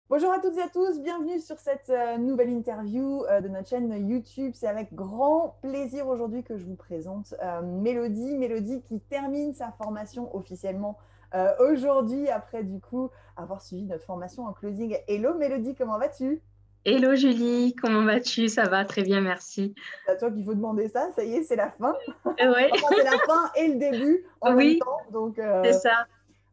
Bonjour à toutes et à tous, bienvenue sur cette nouvelle interview de notre chaîne YouTube. C'est avec grand plaisir aujourd'hui que je vous présente Mélodie. Mélodie qui termine sa formation officiellement aujourd'hui après du coup avoir suivi notre formation en closing. Hello Mélodie, comment vas-tu? Hello Julie, comment vas-tu? Ça va très bien, merci. C'est à toi qu'il faut demander ça, ça y est, c'est la fin. Ouais, Enfin, c'est la fin et le début en même oui, temps, donc c'est ça.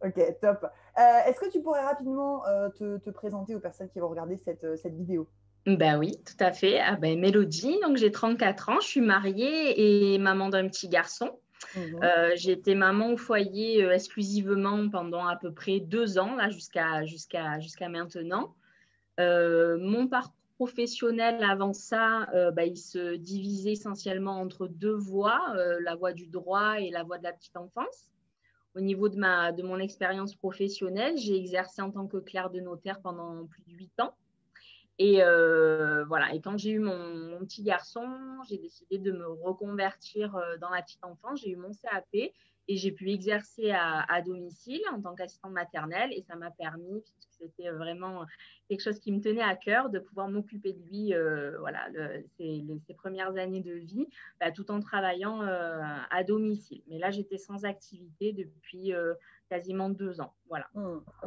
ok, top. Est-ce que tu pourrais rapidement te présenter aux personnes qui vont regarder cette vidéo? Ben oui, tout à fait. Ah ben, Mélodie, donc j'ai 34 ans, je suis mariée et maman d'un petit garçon. Mhm. J'ai été maman au foyer exclusivement pendant à peu près 2 ans, là, jusqu'à maintenant. Mon parcours professionnel avant ça, il se divisait essentiellement entre deux voies, la voie du droit et la voie de la petite enfance. Au niveau de mon expérience professionnelle, j'ai exercé en tant que clerc de notaire pendant plus de 8 ans. Et voilà. Et quand j'ai eu mon petit garçon, j'ai décidé de me reconvertir dans la petite enfance. J'ai eu mon CAP et j'ai pu exercer à domicile en tant qu'assistante maternelle. Et ça m'a permis, puisque c'était vraiment quelque chose qui me tenait à cœur, de pouvoir m'occuper de lui voilà, ses premières années de vie, tout en travaillant à domicile. Mais là, j'étais sans activité depuis quasiment 2 ans. Voilà.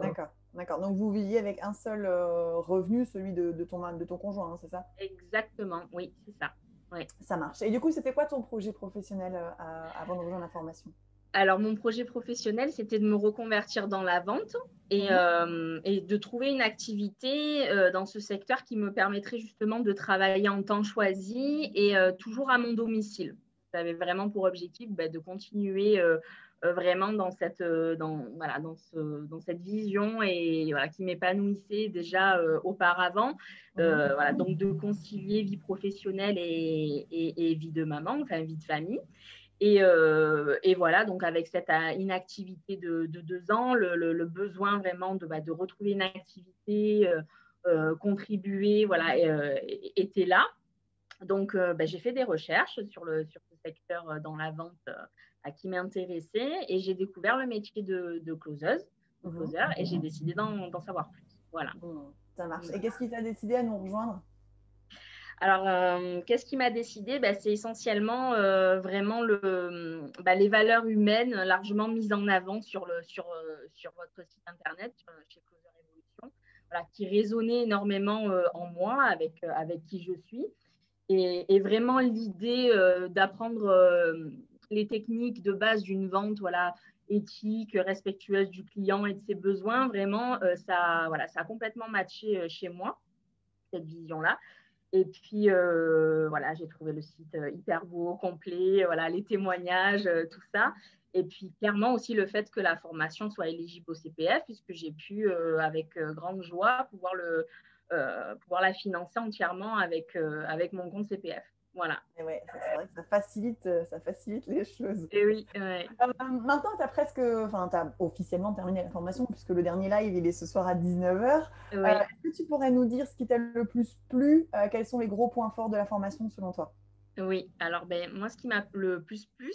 D'accord, d'accord. Donc vous viviez avec un seul revenu, celui de ton conjoint, hein, c'est ça? Exactement, oui, c'est ça. Oui. Ça marche. Et du coup, c'était quoi ton projet professionnel avant de rejoindre la formation? Alors, mon projet professionnel, c'était de me reconvertir dans la vente Mhm. et de trouver une activité dans ce secteur qui me permettrait justement de travailler en temps choisi et toujours à mon domicile. J'avais vraiment pour objectif de continuer vraiment voilà, dans cette vision et voilà, qui m'épanouissait déjà auparavant. Mhm. Voilà, donc, de concilier vie professionnelle et vie de maman, enfin vie de famille. Et voilà, donc avec cette inactivité de 2 ans, le besoin vraiment de retrouver une activité, contribuer, voilà, était là. Donc, j'ai fait des recherches sur ce secteur dans la vente qui m'intéressait et j'ai découvert le métier de closeuse, de Mhm. closer, et j'ai décidé d'en savoir plus. Voilà. Ça marche. Et qu'est-ce qui t'a décidé à nous rejoindre? Alors, qu'est-ce qui m'a décidé? C'est essentiellement vraiment les valeurs humaines largement mises en avant sur votre site internet, chez Closer Evolution, voilà, qui résonnaient énormément en moi avec qui je suis. Et vraiment l'idée d'apprendre les techniques de base d'une vente, voilà, éthique, respectueuse du client et de ses besoins, vraiment, ça a complètement matché chez moi, cette vision-là. Et puis, voilà, j'ai trouvé le site hyper beau, complet, voilà, les témoignages, tout ça. Et puis, clairement aussi le fait que la formation soit éligible au CPF, puisque j'ai pu, avec grande joie, pouvoir la financer entièrement avec mon compte CPF. Voilà. Et ouais, c'est vrai que ça facilite les choses. Et oui, ouais. Maintenant, tu as enfin, tu as officiellement terminé la formation puisque le dernier live, il est ce soir à 19h. Oui. Est-ce que tu pourrais nous dire ce qui t'a le plus plu? Quels sont les gros points forts de la formation selon toi? Oui, alors moi, ce qui m'a le plus plu,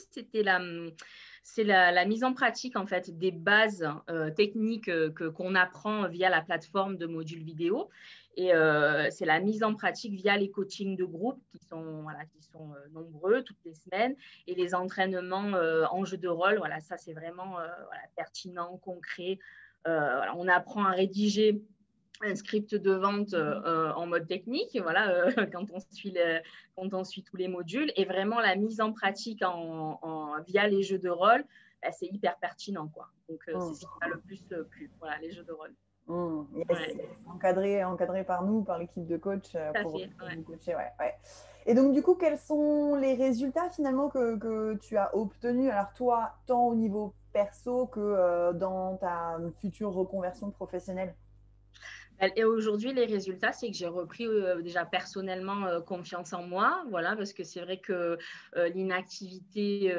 c'est la mise en pratique en fait des bases techniques qu'on apprend via la plateforme de modules vidéo. Et c'est la mise en pratique via les coachings de groupe qui sont nombreux toutes les semaines et les entraînements en jeu de rôle. Voilà, ça c'est vraiment voilà, pertinent, concret. Voilà, on apprend à rédiger un script de vente en mode technique, voilà, quand on suit tous les modules. Et vraiment, la mise en pratique via les jeux de rôle, c'est hyper pertinent, quoi. Donc, c'est Mmh. ce qui m'a le plus plu, voilà, les jeux de rôle. Yes, Ouais, encadré par nous, par l'équipe de coach tout à fait, pour ouais. vous coacher. Ouais, ouais. Et donc, du coup, quels sont les résultats finalement que tu as obtenus, alors toi, tant au niveau perso que dans ta future reconversion professionnelle? Et aujourd'hui, les résultats, c'est que j'ai repris déjà personnellement confiance en moi, voilà, parce que c'est vrai que l'inactivité,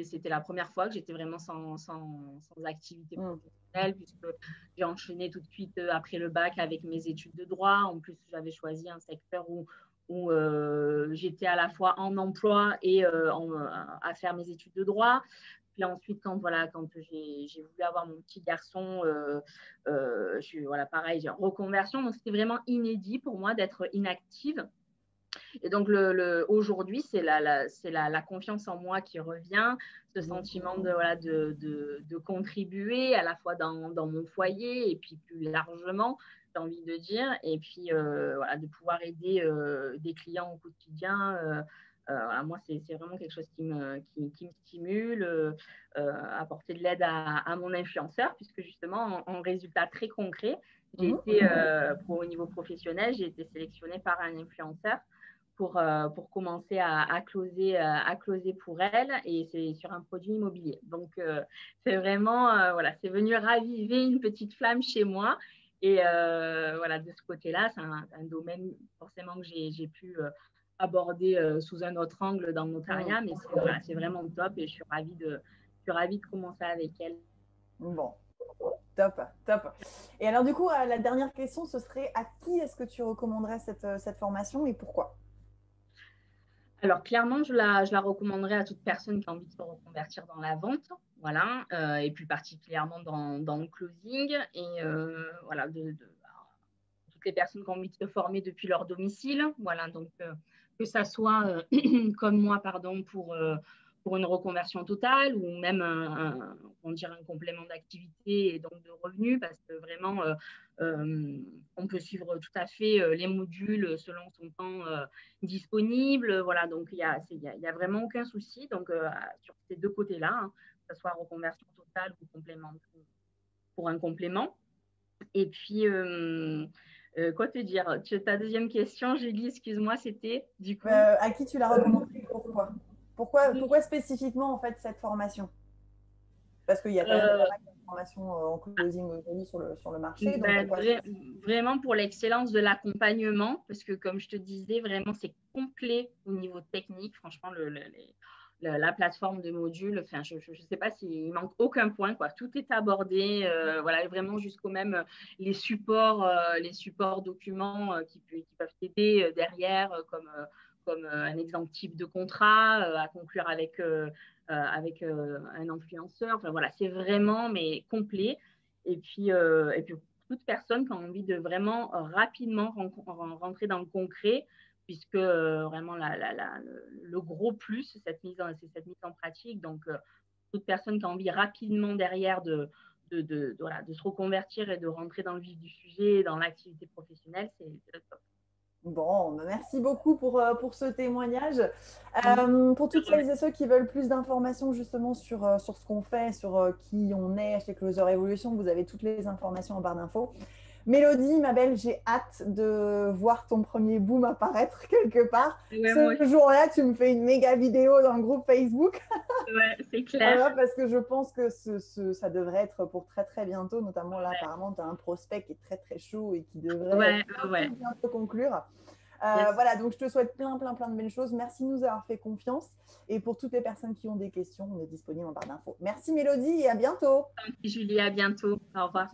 c'était la première fois que j'étais vraiment sans activité Mm. professionnelle, puisque j'ai enchaîné tout de suite après le bac avec mes études de droit. En plus, j'avais choisi un secteur où j'étais à la fois en emploi et à faire mes études de droit. Puis ensuite, quand j'ai voulu avoir mon petit garçon, voilà, pareil, j'ai reconversion. Donc, c'était vraiment inédit pour moi d'être inactive. Et donc, aujourd'hui, c'est la confiance en moi qui revient, ce sentiment de contribuer à la fois dans mon foyer et puis plus largement, j'ai envie de dire, et puis voilà, de pouvoir aider des clients au quotidien. Voilà, moi, c'est vraiment quelque chose qui me stimule, apporter de l'aide à mon influenceur, puisque justement, en résultat très concret, j'ai été, au niveau professionnel, j'ai été sélectionnée par un influenceur pour commencer à closer pour elle, et c'est sur un produit immobilier. Donc, c'est vraiment, voilà, c'est venu raviver une petite flamme chez moi. Et voilà, de ce côté-là, c'est un domaine forcément que j'ai pu aborder sous un autre angle dans le notariat, mais voilà, c'est vraiment top et je suis ravie de commencer avec elle. Bon, top, top. Et alors du coup, la dernière question, ce serait à qui est-ce que tu recommanderais cette formation et pourquoi? Alors, clairement, je la recommanderais à toute personne qui a envie de se reconvertir dans la vente, voilà, et plus particulièrement dans le closing. Et voilà, toutes les personnes qui ont envie de se former depuis leur domicile, voilà, donc que ça soit comme moi, pardon, pour une reconversion totale ou même on dirait un complément d'activité et donc de revenus, parce que vraiment, on peut suivre tout à fait les modules selon son temps disponible. Voilà, donc il y a vraiment aucun souci. Donc, sur ces deux côtés-là, hein, que ce soit reconversion totale ou complément pour un complément. Et puis, quoi te dire? Ta deuxième question, Julie, excuse-moi, c'était du coup à qui tu la recommanderais? Pourquoi spécifiquement en fait cette formation? Parce qu'il y a quand même pas mal de formations en closing aujourd'hui sur le marché. Donc vraiment pour l'excellence de l'accompagnement, parce que comme je te disais, vraiment c'est complet au niveau technique. Franchement, la plateforme de modules, enfin, je ne sais pas s'il manque aucun point, quoi. Tout est abordé, voilà, vraiment jusqu'au même les supports documents qui peuvent t'aider derrière, comme un exemple type de contrat à conclure avec un influenceur. Enfin, voilà, c'est vraiment mais complet. Et puis toute personne qui a envie de vraiment rapidement rentrer dans le concret, puisque vraiment le gros plus, c'est cette mise en pratique. Donc, toute personne qui a envie rapidement derrière de se reconvertir et de rentrer dans le vif du sujet, dans l'activité professionnelle, c'est le top. Bon, merci beaucoup pour ce témoignage. Pour toutes celles et ceux qui veulent plus d'informations justement sur ce qu'on fait, sur qui on est chez Closer Evolution, vous avez toutes les informations en barre d'infos. Mélodie, ma belle, j'ai hâte de voir ton premier boom apparaître quelque part. Ouais, ce jour-là, tu me fais une méga vidéo dans le groupe Facebook. Ouais, c'est clair. Parce que je pense que ça devrait être pour très très bientôt. Notamment là, apparemment, tu as un prospect qui est très très chaud et qui devrait bientôt conclure. Voilà, donc je te souhaite plein de belles choses. Merci de nous avoir fait confiance. Et pour toutes les personnes qui ont des questions, on est disponible en barre d'infos. Merci Mélodie et à bientôt. Julie, à bientôt. Au revoir.